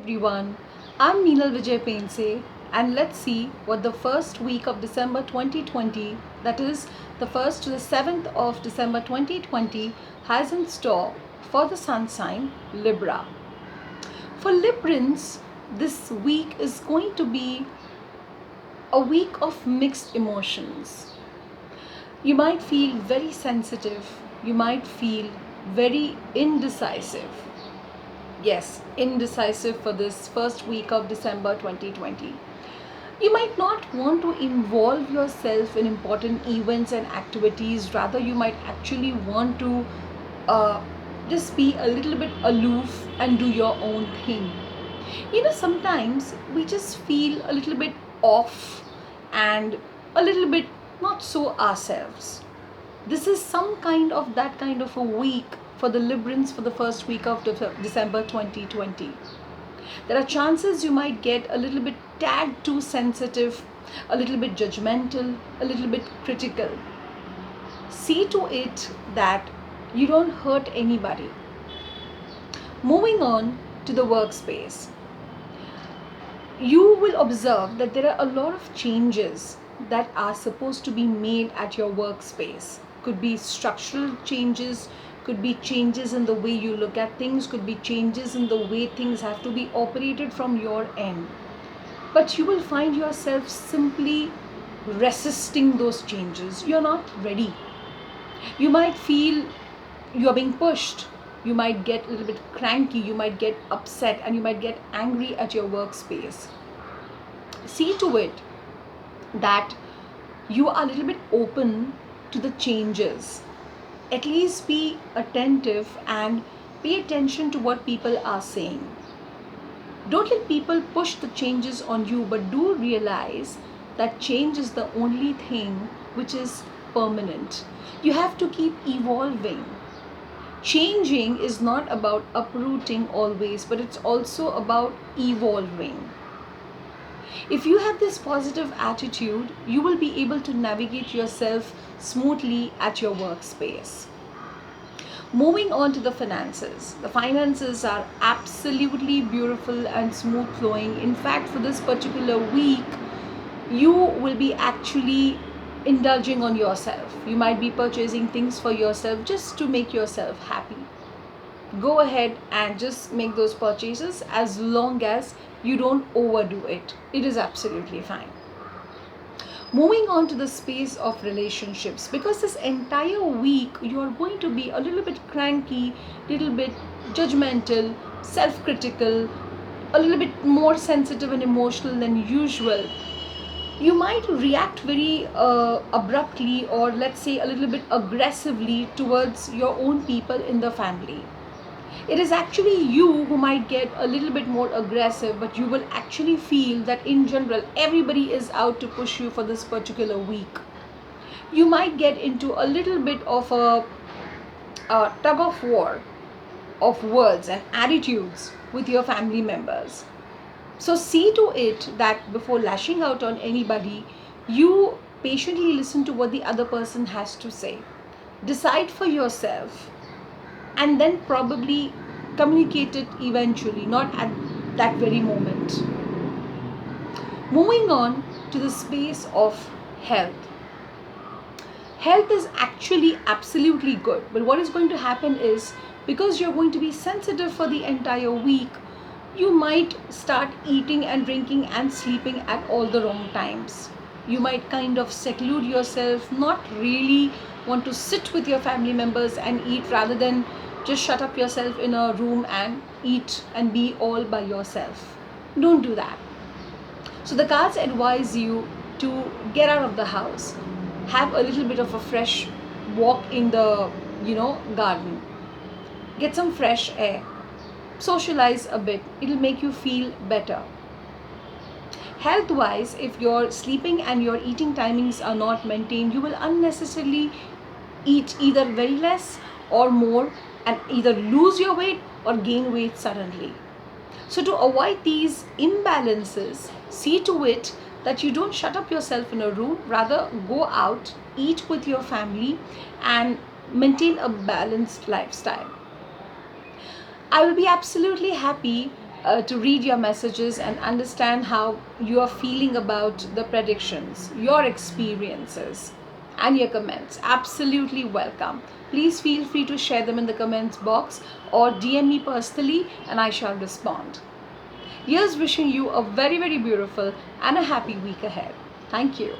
everyone. I'm Neenal Vijay Pense, and let's see what the first week of December 2020, that is the 1st to the 7th of December 2020, has in store for the sun sign Libra. For Librans, this week is going to be a week of mixed emotions. You might feel very sensitive, you might feel very indecisive. Yes, indecisive for this first week of December 2020. You might not want to involve yourself in important events and activities, rather, you might actually want to uh, just be a little bit aloof and do your own thing. Sometimes we just feel a little bit off and a little bit not so ourselves. This is some kind of that kind of a week for the Librans for the first week of December 2020. There are chances you might get a little bit tad too sensitive, a little bit judgmental, a little bit critical. See to it that you don't hurt anybody. Moving on to the workspace. You will observe that there are a lot of changes that are supposed to be made at your workspace. Could be structural changes, could be changes in the way you look at things, could be changes in the way things have to be operated from your end. But you will find yourself simply resisting those changes. You're not ready. You might feel you're being pushed. You might get a little bit cranky, you might get upset, and you might get angry at your workspace. See to it that you are a little bit open to the changes. At least be attentive and pay attention to what people are saying. Don't let people push the changes on you, but do realize that change is the only thing which is permanent. You have to keep evolving. Changing is not about uprooting always, but it's also about evolving. If you have this positive attitude, you will be able to navigate yourself smoothly at your workspace. Moving on to the finances. The finances are absolutely beautiful and smooth flowing. In fact, for this particular week, you will be actually indulging on yourself. You might be purchasing things for yourself just to make yourself happy. Go ahead and just make those purchases as long as you don't overdo it. It is absolutely fine. Moving on to the space of relationships, because this entire week you are going to be a little bit cranky, little bit judgmental, self-critical, a little bit more sensitive and emotional than usual. You might react very abruptly, or let's say a little bit aggressively towards your own people in the family. It is actually you who might get a little bit more aggressive, but you will actually feel that in general everybody is out to push you for this particular week. You might get into a little bit of a tug of war of words and attitudes with your family members. So see to it that before lashing out on anybody, you patiently listen to what the other person has to say. Decide for yourself and then probably communicate it eventually, not at that very moment. Moving on to the space of health. Health is actually absolutely good, but what is going to happen is, because you're going to be sensitive for the entire week, you might start eating and drinking and sleeping at all the wrong times. You might kind of seclude yourself, not really want to sit with your family members and eat, rather than just shut up yourself in a room and eat and be all by yourself. Don't do that. So the cards advise you to get out of the house, have a little bit of a fresh walk in the garden, get some fresh air, socialize a bit. It'll make you feel better. Health wise, if your sleeping and your eating timings are not maintained, you will unnecessarily eat either very less or more, and either lose your weight or gain weight suddenly. So to avoid these imbalances, see to it that you don't shut up yourself in a room, rather go out, eat with your family and maintain a balanced lifestyle. I will be absolutely happy to read your messages and understand how you are feeling about the predictions, your experiences, and your comments. Absolutely welcome. Please feel free to share them in the comments box or DM me personally and I shall respond. Here's wishing you a very, very beautiful and a happy week ahead. Thank you.